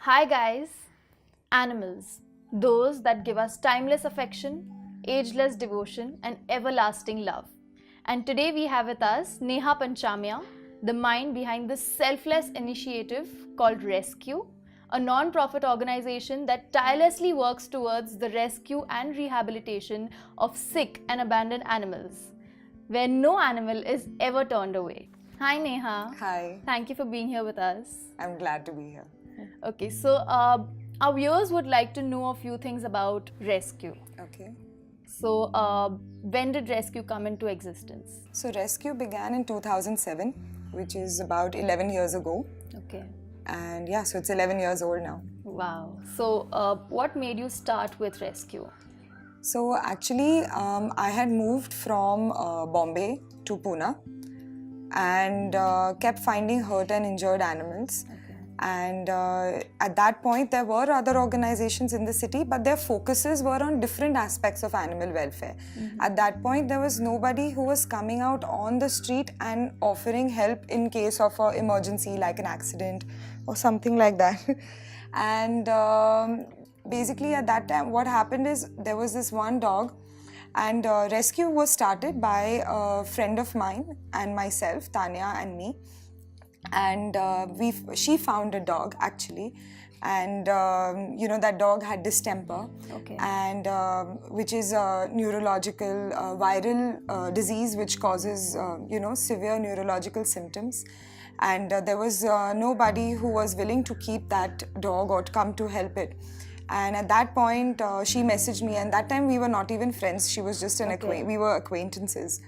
Hi guys, animals, those that give us timeless affection, ageless devotion and everlasting love. And today we have with us Neha Panchamya, the mind behind this selfless initiative called ResQ, a non-profit organization that tirelessly works towards the rescue and rehabilitation of sick and abandoned animals, where no animal is ever turned away. Hi Neha. Hi, Thank you for being here with us. I'm glad to be here. Okay, so our viewers would like to know a few things about ResQ. Okay. So, when did ResQ come into existence? So ResQ began in 2007, which is about 11 years ago. Okay. And yeah, so it's 11 years old now. Wow. So, what made you start with ResQ? So actually, I had moved from Bombay to Pune and kept finding hurt and injured animals. Okay. And at that point, there were other organizations in the city, but their focuses were on different aspects of animal welfare. At that point, there was nobody who was coming out on the street and offering help in case of an emergency, like an accident or something like that. And basically, at that time, what happened is there was this one dog, and ResQ was started by a friend of mine and myself, Tanya and me. And she found a dog actually, and that dog had distemper. Okay. And which is a neurological viral disease which causes severe neurological symptoms. And there was nobody who was willing to keep that dog or to come to help it. And at that point, she messaged me, and that time we were not even friends. She was just we were acquaintances.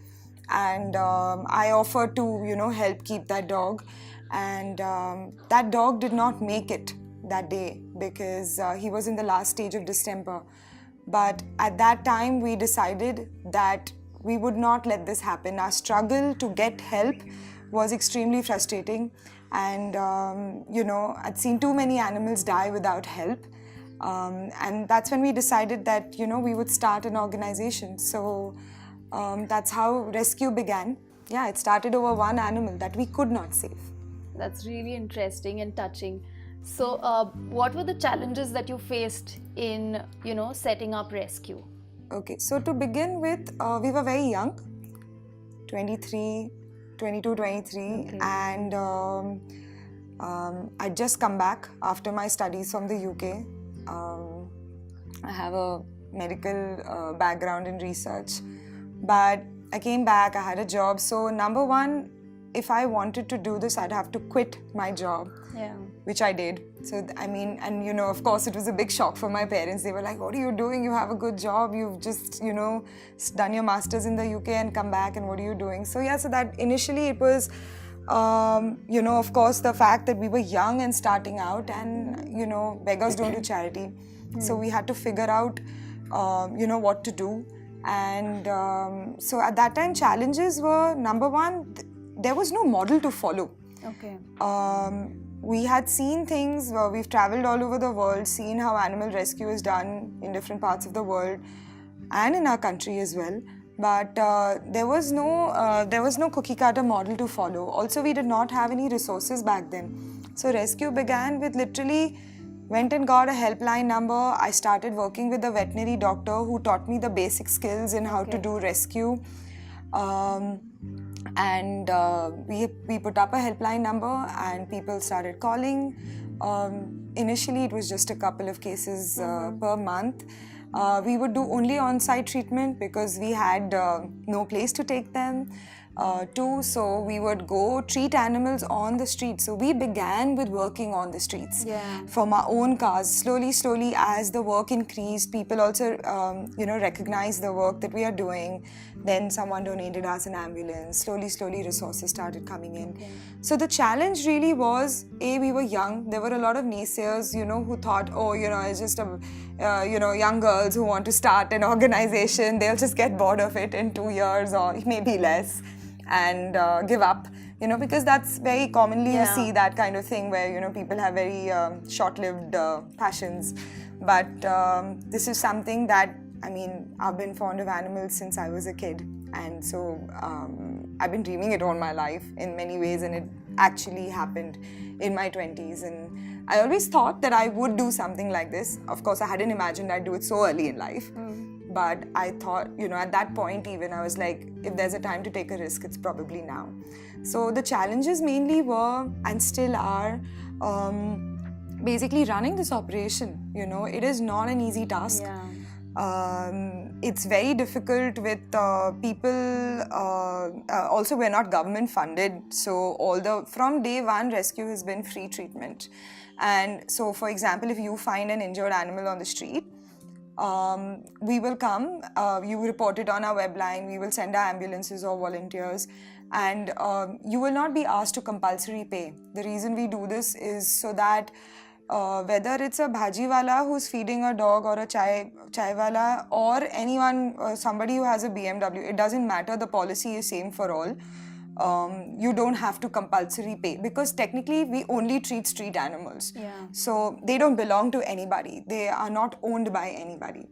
And I offered to, help keep that dog. And that dog did not make it that day because he was in the last stage of distemper. But at that time, we decided that we would not let this happen. Our struggle to get help was extremely frustrating. And, I'd seen too many animals die without help. And that's when we decided that, we would start an organization. So that's how ResQ began. Yeah, it started over one animal that we could not save. That's really interesting and touching. So, what were the challenges that you faced in, setting up ResQ? Okay, so to begin with, we were very young, 22, 23, Okay. and I'd just come back after my studies from the UK. I have a medical background in research, but I came back, I had a job. So number one, if I wanted to do this, I'd have to quit my job, Yeah. which I did. So, of course, it was a big shock for my parents. They were like, what are you doing? You have a good job. You've just, done your master's in the UK and come back, and what are you doing? So, yeah, so that initially it was, of course, the fact that we were young and starting out, and, beggars don't do charity. So we had to figure out, what to do. And so at that time, challenges were, number one, there was no model to follow. Okay. We had seen things, we've traveled all over the world, seen how animal rescue is done in different parts of the world and in our country as well. But there was no cookie cutter model to follow. Also, we did not have any resources back then. So ResQ began with literally went and got a helpline number. I started working with a veterinary doctor who taught me the basic skills in how to do rescue. And we put up a helpline number and people started calling. Initially, it was just a couple of cases per month. We would do only on-site treatment because we had no place to take them. So we would go treat animals on the street. So we began with working on the streets from our own cars. Slowly, as the work increased, people also, recognized the work that we are doing. Then someone donated us an ambulance. Slowly, resources started coming in. Okay. So the challenge really was, we were young. There were a lot of naysayers, who thought, it's just young girls who want to start an organization. They'll just get bored of it in 2 years or maybe less and give up, because that's very commonly you see that kind of thing where, people have very short-lived passions. But this is something that, I've been fond of animals since I was a kid. And so I've been dreaming it all my life in many ways, and actually happened in my 20s, and I always thought that I would do something like this. Of course, I hadn't imagined I'd do it so early in life. But I thought, at that point even, I was like, if there's a time to take a risk, it's probably now. So the challenges mainly were, and still are, basically running this operation. It is not an easy task. It's very difficult with people. Also, we're not government funded, so from day one, ResQ has been free treatment. And so, for example, if you find an injured animal on the street, we will come, you report it on our webline, we will send our ambulances or volunteers, and you will not be asked to compulsory pay. The reason we do this is so that whether it's a bhaji wala who's feeding a dog, or a chai wala, or anyone, somebody who has a BMW, it doesn't matter, the policy is same for all. You don't have to compulsory pay, because technically we only treat street animals. So they don't belong to anybody. They are not owned by anybody.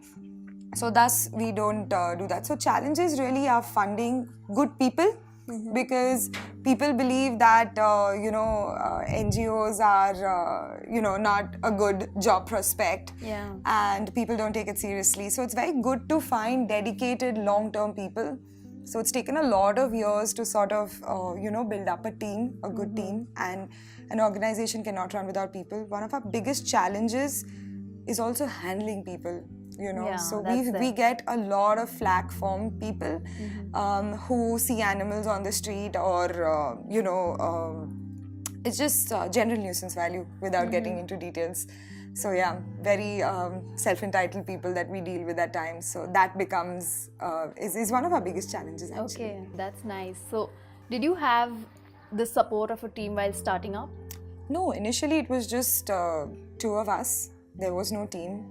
So thus we don't do that. So challenges really are funding good people, because people believe that NGOs are not a good job prospect, and people don't take it seriously. So it's very good to find dedicated long-term people. So it's taken a lot of years to sort of, build up a team, a good team, and an organization cannot run without people. One of our biggest challenges is also handling people, So we get a lot of flack from people who see animals on the street, or, it's just general nuisance value without getting into details. So yeah, very self-entitled people that we deal with at times. So that becomes, is one of our biggest challenges actually. Okay, that's nice. So did you have the support of a team while starting up? No, initially it was just 2 of us. There was no team.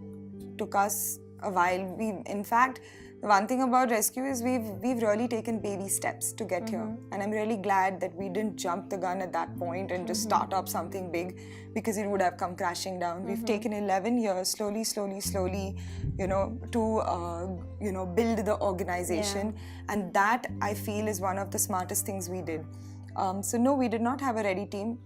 Took us a while. In fact, the one thing about ResQ is we've really taken baby steps to get here, and I'm really glad that we didn't jump the gun at that point and just start up something big, because it would have come crashing down. We've taken 11 years, slowly, to build the organization, and that I feel is one of the smartest things we did. So no, we did not have a ready team.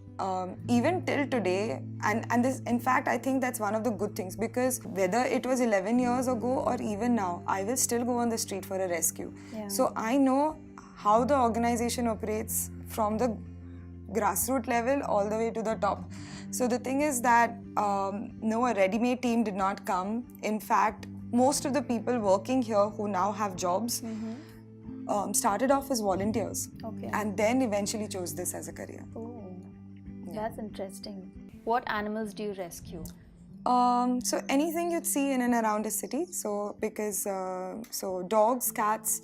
Even till today, and this, in fact, I think that's one of the good things, because whether it was 11 years ago or even now, I will still go on the street for a rescue. So I know how the organization operates from the grassroots level all the way to the top. So the thing is that no, a ready-made team did not come. In fact, most of the people working here who now have jobs started off as volunteers, and then eventually chose this as a career. That's interesting. What animals do you rescue? So anything you'd see in and around a city. So because so dogs, cats,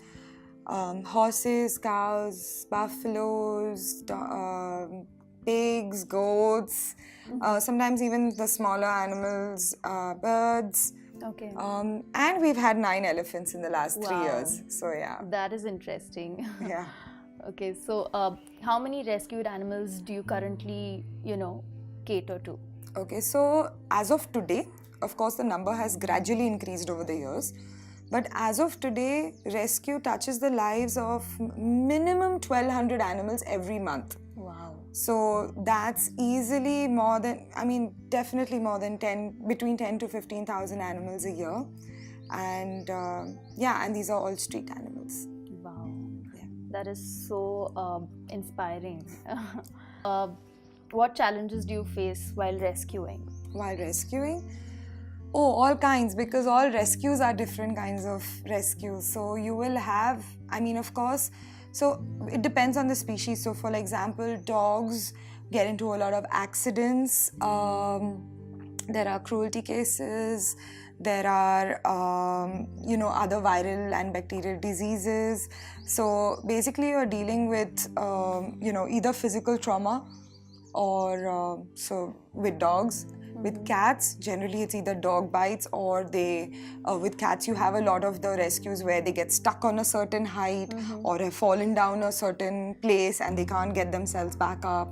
horses, cows, buffaloes, pigs, goats, sometimes even the smaller animals, birds. And we've had 9 elephants in the last 3 years. So yeah. That is interesting. Yeah. Okay, so how many rescued animals do you currently, cater to? Okay, so as of today, of course the number has gradually increased over the years, but as of today, ResQ touches the lives of minimum 1,200 animals every month. Wow. So that's easily more than, definitely more than between 10 to 15,000 animals a year. And and these are all street animals. That is so inspiring. What challenges do you face while rescuing? While rescuing? Oh, all kinds, because all rescues are different kinds of rescues. So you will have, of course, so it depends on the species. So for example, dogs get into a lot of accidents. There are cruelty cases. There are, other viral and bacterial diseases. So basically you're dealing with, either physical trauma or with dogs. With cats, generally it's either dog bites or with cats you have a lot of the rescues where they get stuck on a certain height or have fallen down a certain place and they can't get themselves back up,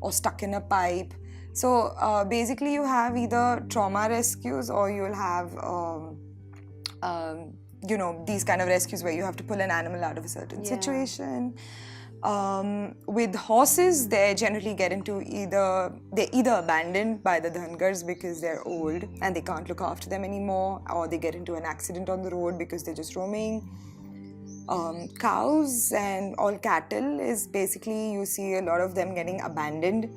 or stuck in a pipe. So basically you have either trauma rescues or you'll have, these kind of rescues where you have to pull an animal out of a certain situation. With horses, they generally get into they're either abandoned by the dhangars because they're old and they can't look after them anymore, or they get into an accident on the road because they're just roaming. Cows and all cattle is basically, you see a lot of them getting abandoned.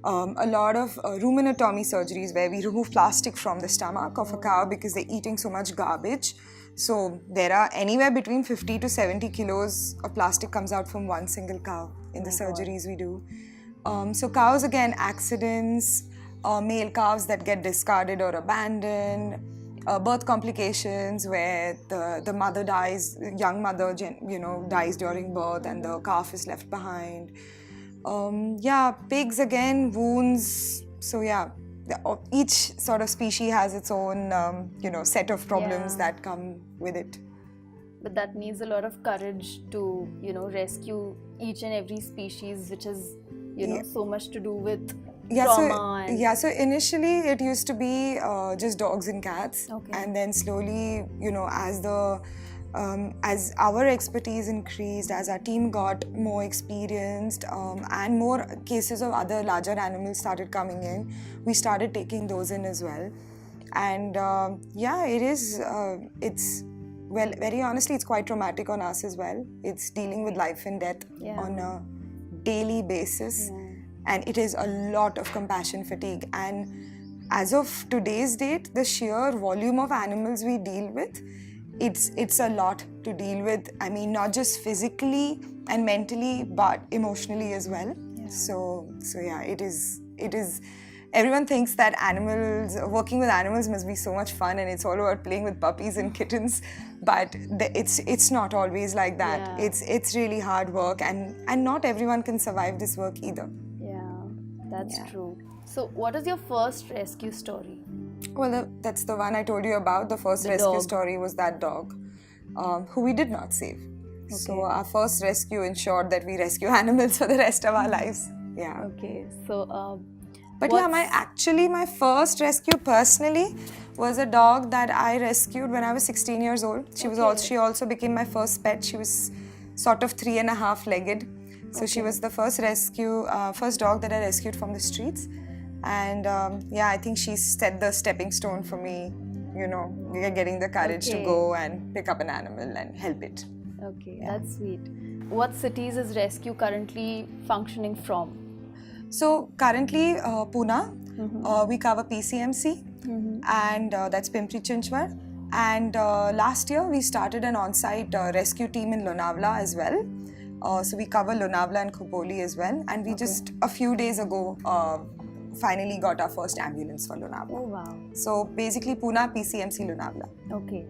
A lot of ruminectomy surgeries where we remove plastic from the stomach of a cow because they're eating so much garbage. So there are anywhere between 50 to 70 kilos of plastic comes out from one single cow in the surgeries we do. So cows, again, accidents, male calves that get discarded or abandoned, birth complications where the mother dies, young mother dies during birth and the calf is left behind. Pigs, again, wounds. So each sort of species has its own set of problems that come with it. But that needs a lot of courage to rescue each and every species, which has so much to do with trauma. So initially it used to be just dogs and cats, and then slowly, as our expertise increased, as our team got more experienced, and more cases of other larger animals started coming in, we started taking those in as well. And very honestly, it's quite traumatic on us as well. It's dealing with life and death on a daily basis, and it is a lot of compassion fatigue. And as of today's date, the sheer volume of animals we deal with, it's a lot to deal with. I mean, not just physically and mentally, but emotionally as well. So it is. Everyone thinks that working with animals must be so much fun, and it's all about playing with puppies and kittens. But it's not always like that. It's really hard work, and not everyone can survive this work either. That's true. So, what is your first rescue story? Well, that's the one I told you about. The first rescue story was that dog, who we did not save. So our first rescue ensured that we rescue animals for the rest of our lives. Okay. So, my first rescue personally was a dog that I rescued when I was 16 years old. She also became my first pet. She was sort of 3.5-legged. So she was the first dog that I rescued from the streets. And I think she set the stepping stone for me, getting the courage to go and pick up an animal and help it. Okay, that's sweet. What cities is ResQ currently functioning from? So currently Pune, we cover PCMC, and that's Pimpri Chinchwad. And last year we started an on-site rescue team in Lonavala as well. So we cover Lonavala and Khopoli as well. And we just a few days ago finally got our first ambulance for Lonavala. Oh wow. So basically Pune, PCMC, Lonavala. Okay.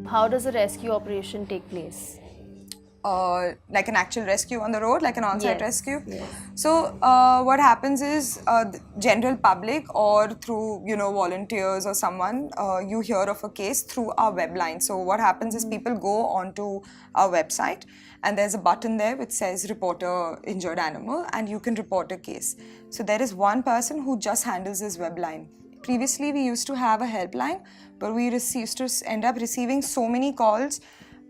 How does a rescue operation take place? Like an actual rescue on the road, like an on-site rescue. Yes. So what happens is the general public or through volunteers or someone, you hear of a case through our web line. So what happens is people go onto our website and there's a button there which says report a injured animal, and you can report a case. So there is one person who just handles this web line. Previously we used to have a helpline, but we used to end up receiving so many calls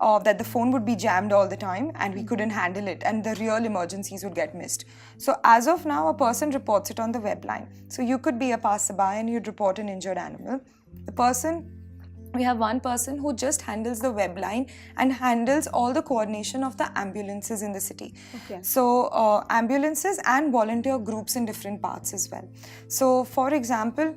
that the phone would be jammed all the time and we couldn't handle it, and the real emergencies would get missed. So as of now, a person reports it on the web line. So you could be a passerby and you'd report an injured animal. We have one person who just handles the web line and handles all the coordination of the ambulances in the city. Okay. So ambulances and volunteer groups in different parts as well. So for example,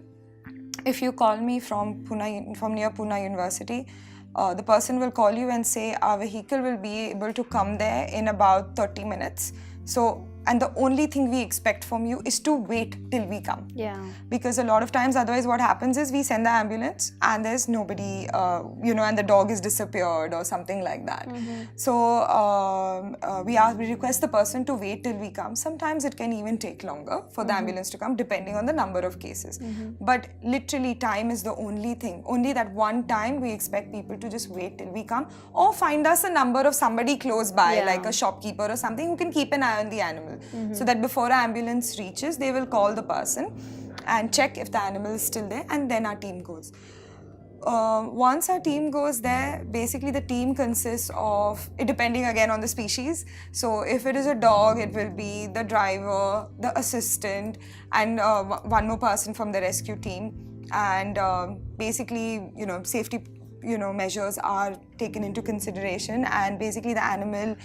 if you call me from near Pune University, the person will call you and say our vehicle will be able to come there in about 30 minutes. So, and the only thing we expect from you is to wait till we come. Yeah. Because a lot of times otherwise what happens is we send the ambulance and there's nobody, and the dog is disappeared or something like that. So we request the person to wait till we come. Sometimes it can even take longer for the ambulance to come depending on the number of cases. But literally time is the only thing. Only that one time we expect people to just wait till we come, or find us a number of somebody close by, like a shopkeeper or something who can keep an eye on the animal. So that before an ambulance reaches, they will call the person and check if the animal is still there, and then our team goes. once our team goes there, basically the team consists of, it depending again on the species. So if it is a dog, it will be the driver, the assistant, and one more person from the rescue team. And basically, safety, measures are taken into consideration, and basically the animal,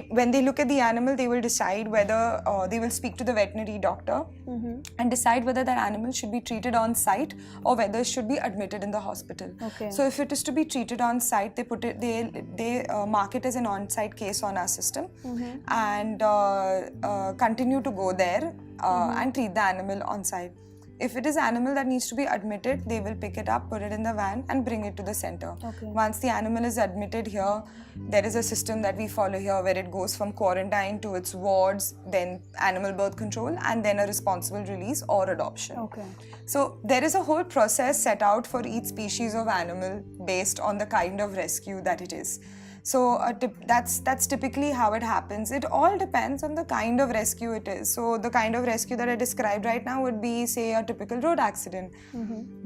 when they look at the animal, they will decide whether they will speak to the veterinary doctor and decide whether that animal should be treated on site or whether it should be admitted in the hospital. Okay. So if it is to be treated on site, they mark it as an on-site case on our system and continue to go there and treat the animal on site. If it is animal that needs to be admitted, they will pick it up, put it in the van and bring it to the center. Okay. Once the animal is admitted here, there is a system that we follow here where it goes from quarantine to its wards, then animal birth control, and then a responsible release or adoption. Okay. So there is a whole process set out for each species of animal based on the kind of rescue that it is. So that's typically how it happens. It all depends on the kind of rescue it is. So the kind of rescue that I described right now would be, say, a typical road accident.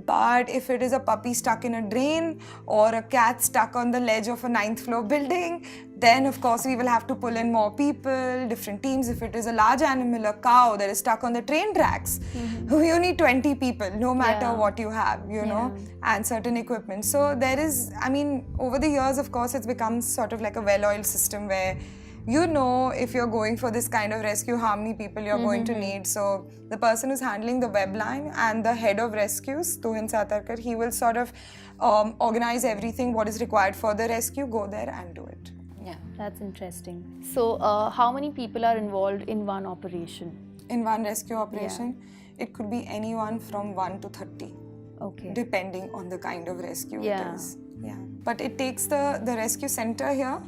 But if it is a puppy stuck in a drain or a cat stuck on the ledge of a 9th floor building, then of course we will have to pull in more people, different teams. If it is a large animal, a cow that is stuck on the train tracks, you need 20 people, no matter what you have, you know, and certain equipment. So there is, over the years, of course, it's become sort of like a well-oiled system where if you're going for this kind of rescue, how many people you're going to need. So the person who's handling the web line and the head of rescues, Tuhin Satarkar, he will sort of organize everything, what is required for the rescue, go there and do it. Yeah. That's interesting. So how many people are involved in one operation? In one rescue operation, it could be anyone from 1 to 30. Okay. Depending on the kind of rescue it is. Yeah. But it takes the rescue center here.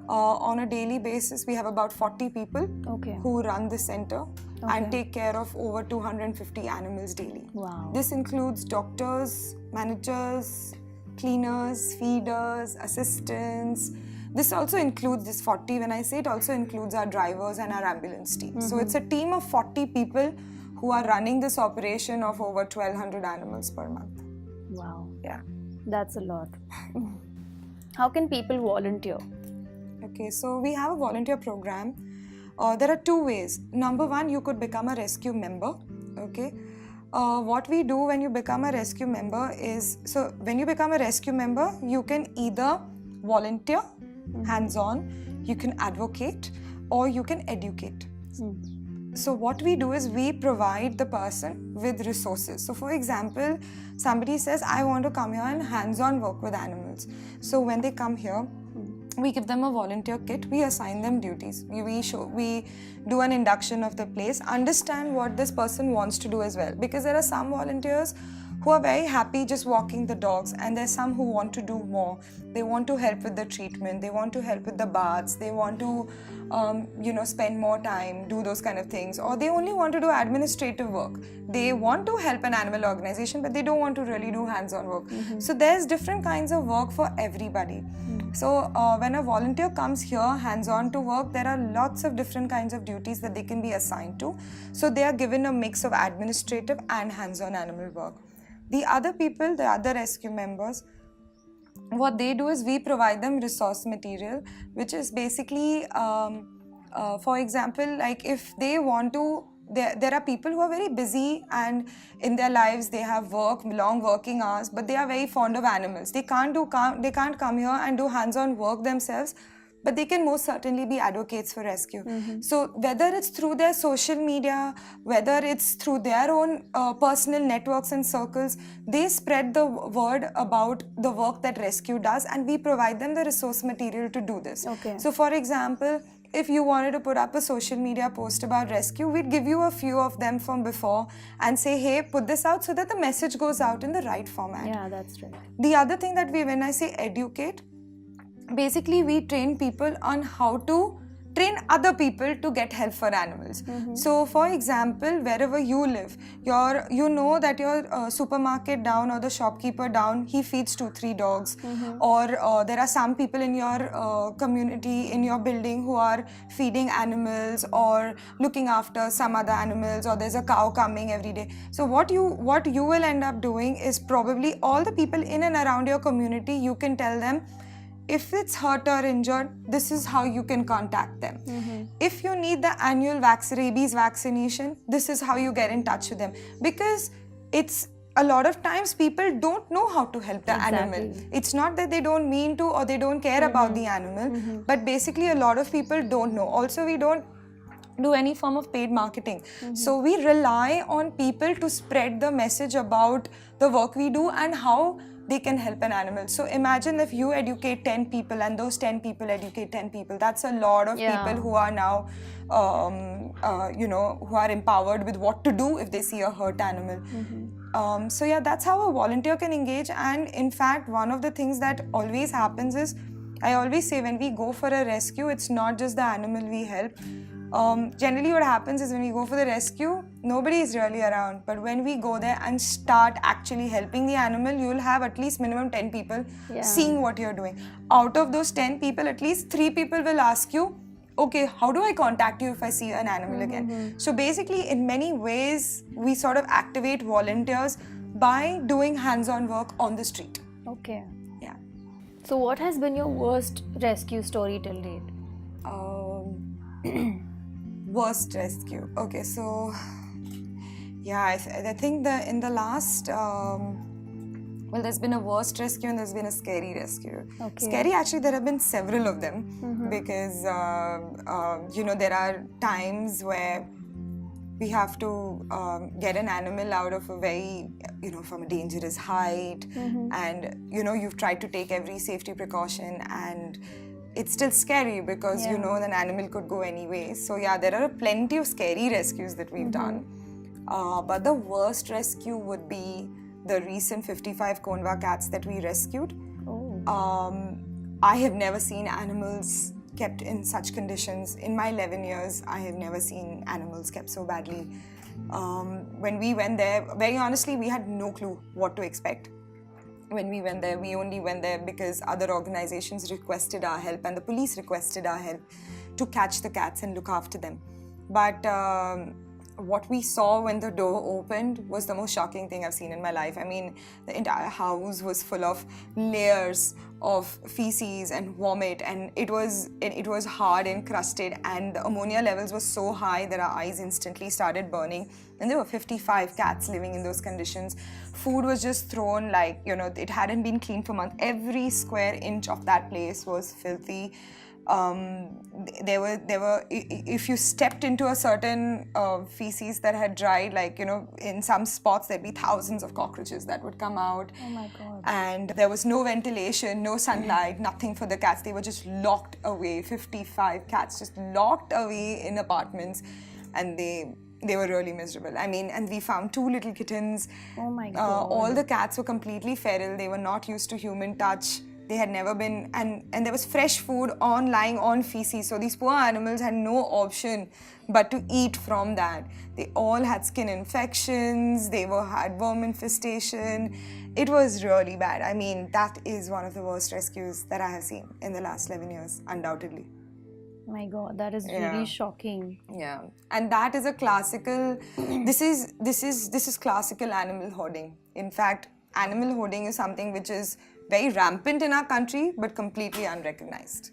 On a daily basis, we have about 40 people who run the center and take care of over 250 animals daily. Wow. This includes doctors, managers, cleaners, feeders, assistants. This also includes this 40, when I say it also includes our drivers and our ambulance team. So it's a team of 40 people who are running this operation of over 1,200 animals per month. Wow. Yeah. That's a lot. How can people volunteer? Okay, so we have a volunteer program. There are two ways. Number one, you could become a rescue member. Okay. What we do when you become a rescue member is, so when you become a rescue member, you can either volunteer, hands-on, you can advocate, or you can educate. So what we do is we provide the person with resources. So for example, somebody says, I want to come here and hands-on work with animals. So when they come here, we give them a volunteer kit, we assign them duties, we do an induction of the place, understand what this person wants to do as well. Because there are some volunteers who are very happy just walking the dogs, and there's some who want to do more. They want to help with the treatment, they want to help with the baths, they want to spend more time, do those kind of things, or they only want to do administrative work. They want to help an animal organization, but they don't want to really do hands-on work. So there's different kinds of work for everybody. So when a volunteer comes here hands-on to work, there are lots of different kinds of duties that they can be assigned to. So they are given a mix of administrative and hands-on animal work. The other people, the other rescue members, what they do is we provide them resource material, which is basically, for example, like if they want to, there are people who are very busy and in their lives they have work, long working hours, but they are very fond of animals. They can't come here and do hands-on work themselves, but they can most certainly be advocates for rescue. So whether it's through their social media, whether it's through their own personal networks and circles, they spread the word about the work that rescue does, and we provide them the resource material to do this. So for example, if you wanted to put up a social media post about rescue, we'd give you a few of them from before and say, hey, put this out so that the message goes out in the right format. Yeah, that's right. The other thing that when I say educate, basically we train people on how to train other people to get help for animals. So for example, wherever you live, you know that your supermarket down or the shopkeeper down, he feeds 2-3 dogs, or there are some people in your community, in your building, who are feeding animals or looking after some other animals, or there's a cow coming every day. So what you will end up doing is, probably all the people in and around your community, you can tell them, if it's hurt or injured, this is how you can contact them. If you need the annual rabies vaccination, this is how you get in touch with them. Because it's a lot of times people don't know how to help the animal. It's not that they don't mean to or they don't care about the animal, but basically a lot of people don't know. Also, we don't do any form of paid marketing. So we rely on people to spread the message about the work we do and how they can help an animal. So imagine if you educate 10 people and those 10 people educate 10 people. That's a lot of people who are now, who are empowered with what to do if they see a hurt animal. So yeah, that's how a volunteer can engage. And in fact, one of the things that always happens is, I always say, when we go for a rescue, it's not just the animal we help. Generally what happens is, when we go for the rescue, nobody is really around. But when we go there and start actually helping the animal, you will have at least minimum 10 people seeing what you're doing. Out of those 10 people, at least 3 people will ask you, okay, how do I contact you if I see an animal again? So basically, in many ways, we sort of activate volunteers by doing hands-on work on the street. Okay. Yeah. So what has been your worst rescue story till date? Worst rescue. Okay, so yeah, I think in the last, well, there's been a worst rescue and there's been a scary rescue. Okay. Scary, actually, there have been several of them, because there are times where we have to get an animal out of a very, from a dangerous height, and you've tried to take every safety precaution, and it's still scary because an animal could go anyway. So yeah, there are plenty of scary rescues that we've done. But the worst rescue would be the recent 55 Konwa cats that we rescued. I have never seen animals kept in such conditions. In my 11 years, I have never seen animals kept so badly. When we went there, very honestly, we had no clue what to expect. When we went there, we only went there because other organizations requested our help and the police requested our help to catch the cats and look after them. But what we saw when the door opened was the most shocking thing I've seen in my life. I mean, the entire house was full of layers of feces and vomit, and it was hard and crusted, and the ammonia levels were so high that our eyes instantly started burning. And there were 55 cats living in those conditions. Food was just thrown like, it hadn't been cleaned for months. Every square inch of that place was filthy. There were, if you stepped into a certain feces that had dried, like, in some spots, there'd be thousands of cockroaches that would come out. Oh my God. And there was no ventilation, no sunlight, nothing for the cats. They were just locked away, 55 cats just locked away in apartments, and they were really miserable. I mean, and we found 2 little kittens. Oh my God. All the cats were completely feral. They were not used to human touch. They had never been, and there was fresh food lying on feces. So these poor animals had no option but to eat from that. They all had skin infections. They had worm infestation. It was really bad. I mean, that is one of the worst rescues that I have seen in the last 11 years, undoubtedly. My God, that is really shocking. Yeah, and that is a classical. This is classical animal hoarding. In fact, animal hoarding is something which is very rampant in our country, but completely unrecognized.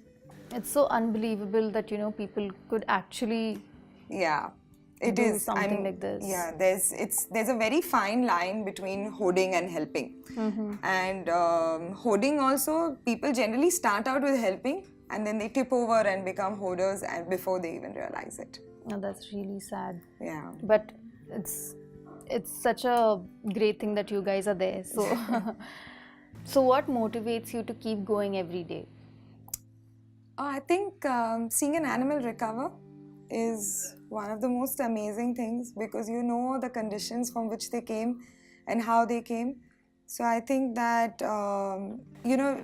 It's so unbelievable that people could actually do something like this. Yeah, there's a very fine line between hoarding and helping. And hoarding also, people generally start out with helping, and then they tip over and become hoarders, and before they even realize it. Oh, that's really sad. Yeah. But it's such a great thing that you guys are there. So, so what motivates you to keep going every day? I think seeing an animal recover is one of the most amazing things, because the conditions from which they came and how they came. So I think that,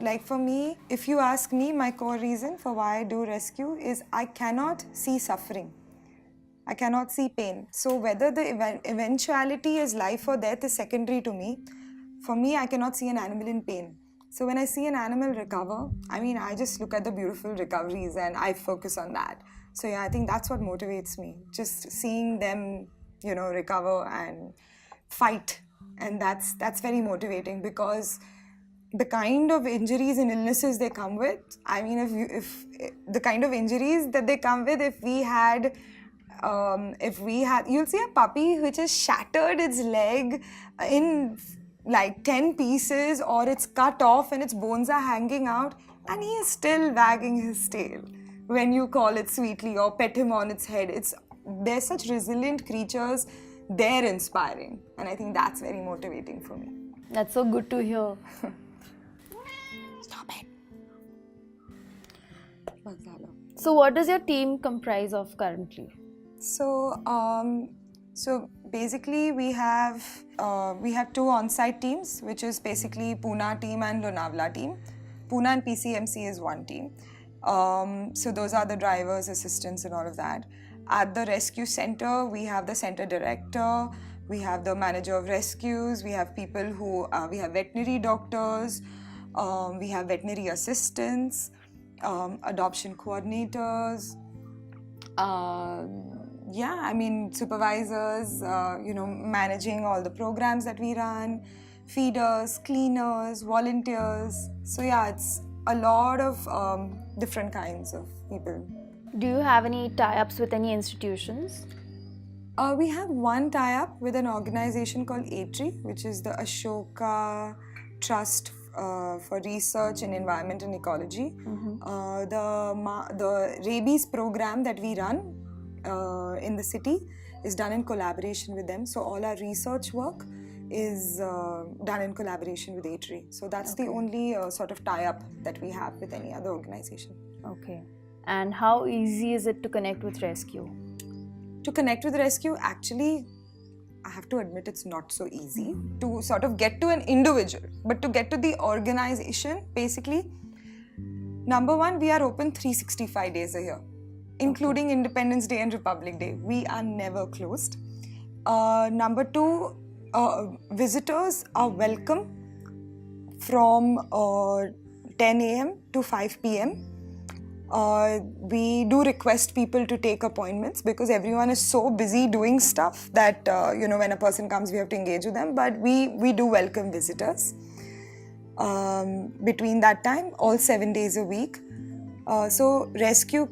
like for me, if you ask me, my core reason for why I do rescue is I cannot see suffering. I cannot see pain. So whether the eventuality is life or death is secondary to me. For me, I cannot see an animal in pain. So when I see an animal recover, I just look at the beautiful recoveries and I focus on that. So yeah, I think that's what motivates me. Just seeing them, recover and fight. And that's very motivating because the kind of injuries and illnesses they come with, if the kind of injuries that they come with, if we had, you'll see a puppy which has shattered its leg in like 10 pieces, or it's cut off and its bones are hanging out, and he is still wagging his tail when you call it sweetly or pet him on its head. They're such resilient creatures. They're inspiring, and I think that's very motivating for me. That's so good to hear. Stop it. So what does your team comprise of currently? So basically we have two on-site teams, which is basically Pune team and Lonavala team. Pune and PCMC is one team. So those are the drivers, assistants, and all of that. At the ResQ center, we have the center director, we have the manager of rescues, we have people who, we have veterinary doctors, we have veterinary assistants, adoption coordinators, supervisors, managing all the programs that we run, feeders, cleaners, volunteers. So yeah, it's a lot of different kinds of people. Do you have any tie-ups with any institutions? We have one tie-up with an organization called ATRI, which is the Ashoka Trust for Research in Environment and Ecology. Mm-hmm. The rabies program that we run in the city is done in collaboration with them. So all our research work is done in collaboration with ATRI. So that's the only sort of tie-up that we have with any other organization. Okay. And how easy is it to connect with ResQ? To connect with ResQ, actually, I have to admit it's not so easy to sort of get to an individual. But to get to the organization, basically, number one, we are open 365 days a year, including Independence Day and Republic Day. We are never closed. Number two, visitors are welcome from 10 a.m. to 5 p.m. We do request people to take appointments because everyone is so busy doing stuff that, when a person comes, we have to engage with them. But we do welcome visitors between that time, all 7 days a week. So ResQ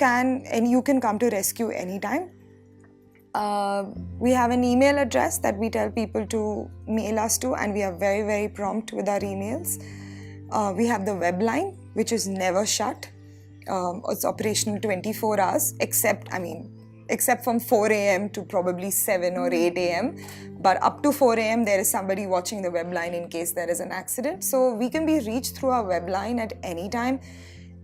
and you can come to ResQ anytime. We have an email address that we tell people to mail us to, and we are very, very prompt with our emails. We have the web line, which is never shut. It's operational 24 hours, except from 4 a.m. to probably 7 or 8 a.m. But up to 4 a.m. there is somebody watching the web line in case there is an accident. So we can be reached through our web line at any time.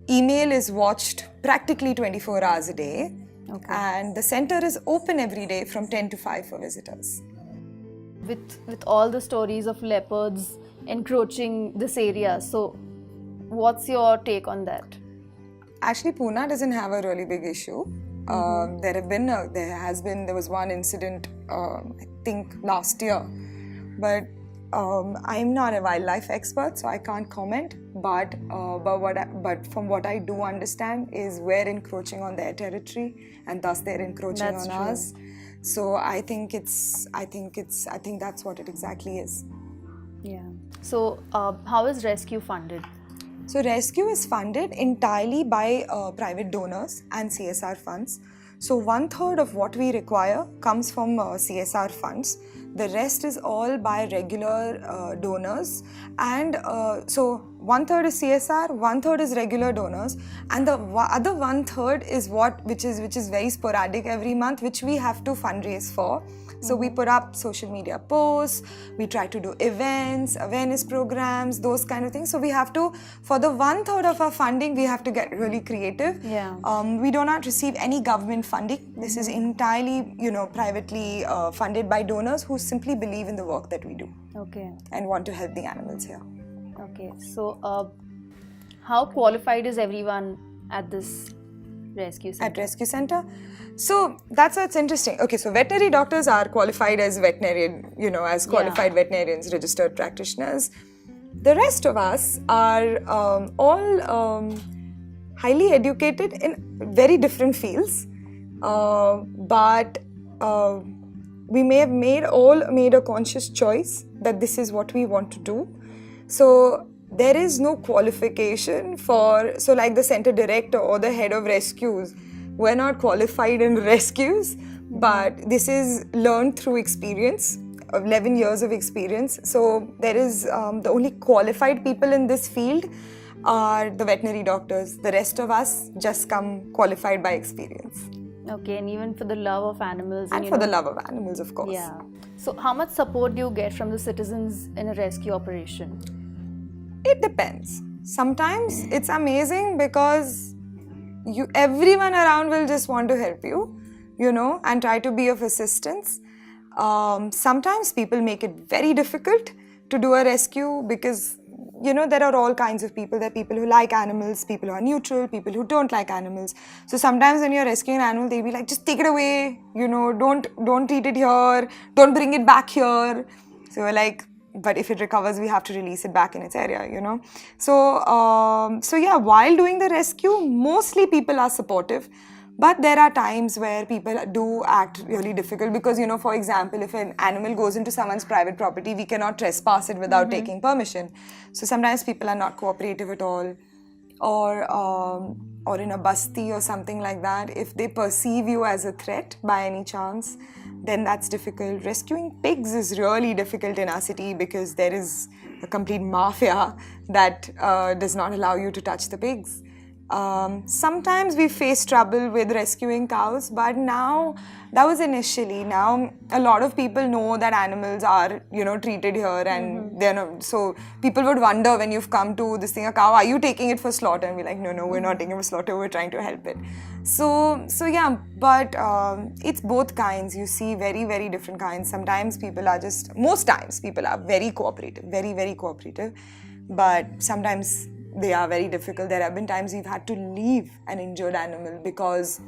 Email is watched practically 24 hours a day. Okay. And the center is open every day from 10 to 5 for visitors. With all the stories of leopards encroaching this area, so what's your take on that? Actually, Pune doesn't have a really big issue. There was one incident, I think last year, but I'm not a wildlife expert, so I can't comment. But from what I do understand is we're encroaching on their territory, and thus they're encroaching on ours. So I think that's what it exactly is. Yeah. So how is ResQ funded? So ResQ is funded entirely by private donors and CSR funds. So 1/3 of what we require comes from CSR funds. The rest is all by regular donors. And so 1/3 is CSR, 1/3 is regular donors, and the other 1/3 is which is very sporadic every month, which we have to fundraise for. So we put up social media posts, we try to do events, awareness programs, those kind of things. So we have to, for the 1/3 of our funding, we have to get really creative. Yeah. We do not receive any government funding. This is entirely, privately funded by donors who simply believe in the work that we do. Okay. And want to help the animals here. Okay. So, how qualified is everyone at this rescue center? At rescue center? So that's what's interesting. Okay, so veterinary doctors are qualified as veterinarian, as qualified veterinarians, registered practitioners. The rest of us are all highly educated in very different fields, but we may have made a conscious choice that this is what we want to do. So there is no qualification so like the center director or the head of rescues, we're not qualified in rescues, but this is learned through experience, 11 years of experience. So there is the only qualified people in this field are the veterinary doctors. The rest of us just come qualified by experience. Okay, and even for the love of animals. And for the love of animals, of course. Yeah. So how much support do you get from the citizens in a rescue operation? It depends. Sometimes it's amazing because everyone around will just want to help you, and try to be of assistance. Sometimes people make it very difficult to do a rescue because, there are all kinds of people. There are people who like animals, people who are neutral, people who don't like animals. So sometimes when you're rescuing an animal, they'll be like, just take it away, don't treat it here, don't bring it back here. So we're like, but if it recovers, we have to release it back in its area, So, yeah, while doing the rescue, mostly people are supportive. But there are times where people do act really difficult because, for example, if an animal goes into someone's private property, we cannot trespass it without taking permission. So sometimes people are not cooperative at all. Or in a basti or something like that, if they perceive you as a threat by any chance, then that's difficult. Rescuing pigs is really difficult in our city because there is a complete mafia that does not allow you to touch the pigs. Sometimes we face trouble with rescuing cows, but now, that was initially. Now, a lot of people know that animals are, treated here and they're not. So, people would wonder when you've come to this thing, a cow, are you taking it for slaughter? And we're like, no, we're not taking it for slaughter, we're trying to help it. So yeah, but it's both kinds. You see very, very different kinds. Sometimes most times people are very cooperative, very, very cooperative. But sometimes they are very difficult. There have been times we've had to leave an injured animal because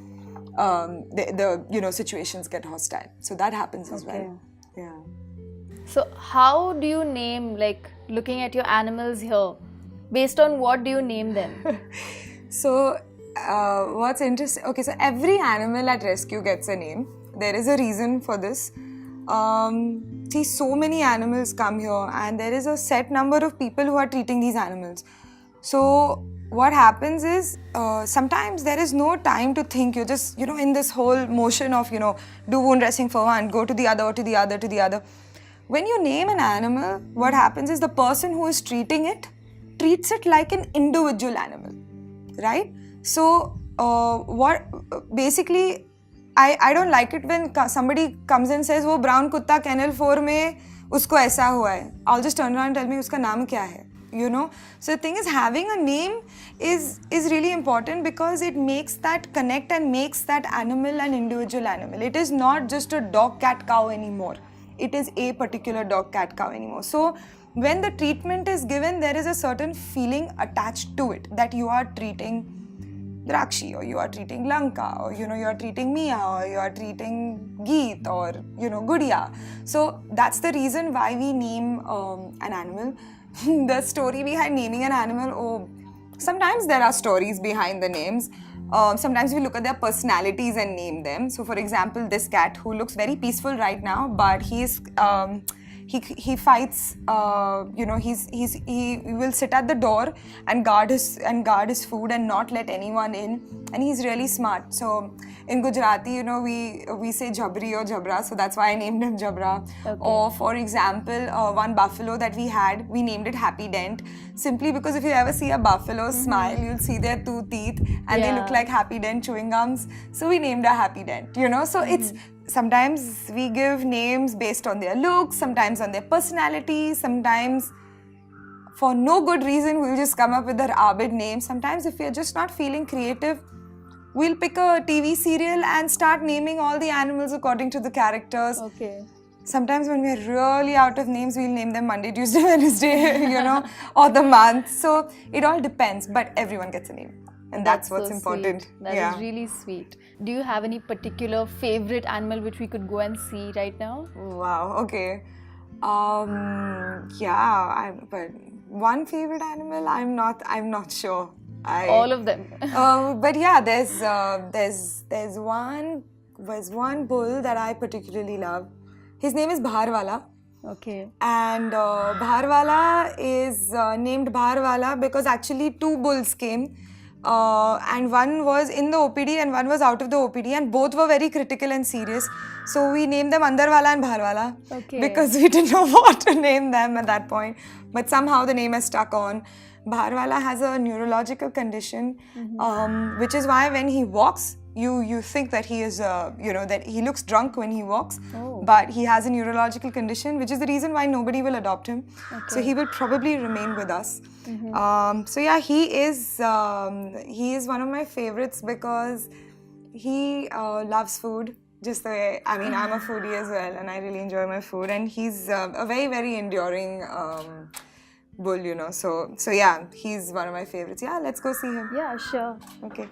the situations get hostile. So that happens as well. Yeah. So how do you name, looking at your animals here, based on what do you name them? So what's interesting, okay, so every animal at rescue gets a name. There is a reason for this. See, so many animals come here and there is a set number of people who are treating these animals. So what happens is sometimes there is no time to think. You're just, in this whole motion of, do wound dressing for one, go to the other, to the other, to the other. When you name an animal, what happens is the person who is treating it treats it like an individual animal, right? So basically, I don't like it when somebody comes and says, वो brown कुत्ता kennel 4 में उसको ऐसा हुआ है. I'll just turn around and tell me उसका नाम क्या है. So the thing is, having a name is really important because it makes that connect and makes that animal an individual animal. It is not just a dog, cat, cow anymore. It is a particular dog, cat, cow anymore. So when the treatment is given, there is a certain feeling attached to it that you are treating Drakshi, or you are treating Lanka, or you are treating Mia, or you are treating Geet, or Gudiya. So that's the reason why we name an animal. The story behind naming an animal, sometimes there are stories behind the names. Sometimes we look at their personalities and name them. So for example, this cat who looks very peaceful right now, but he's he fights. You know, he will sit at the door and guard his food and not let anyone in. And he's really smart. So in Gujarati, you know, we say Jabri or Jabra, so that's why I named him Jabra. Okay. Or for example, one buffalo that we had, we named it Happy Dent, simply because if you ever see a buffalo smile, you'll see their two teeth and they look like Happy Dent chewing gums. So we named her Happy Dent, you know. So it's sometimes we give names based on their looks, sometimes on their personality, sometimes for no good reason we'll just come up with their Abid name. Sometimes if we're just not feeling creative, we'll pick a TV serial and start naming all the animals according to the characters. Okay. Sometimes when we're really out of names, we'll name them Monday, Tuesday, Wednesday, you know, or the month. So it all depends, but everyone gets a name. And that's what's so important. Sweet. That is really sweet. Do you have any particular favorite animal which we could go and see right now? Wow, okay. But one favorite animal, I'm not sure. All of them. But yeah, there's one bull that I particularly love. His name is Bharwala. Okay. And Bharwala is named Bharwala because actually two bulls came. And one was in the OPD and one was out of the OPD, and both were very critical and serious. So we named them Andarwala and Bharwala. Okay. Because we didn't know what to name them at that point. But somehow the name has stuck on. Bharwala has a neurological condition, which is why when he walks, you think that he is, that he looks drunk when he walks. Oh. But he has a neurological condition, which is the reason why nobody will adopt him. Okay. So he will probably remain with us. So yeah, he is one of my favorites because he loves food. Just the way, I mean, I'm a foodie as well, and I really enjoy my food. And he's a very, very enduring bull, you know. So yeah, he's one of my favorites. Yeah, let's go see him. Yeah, sure. Okay.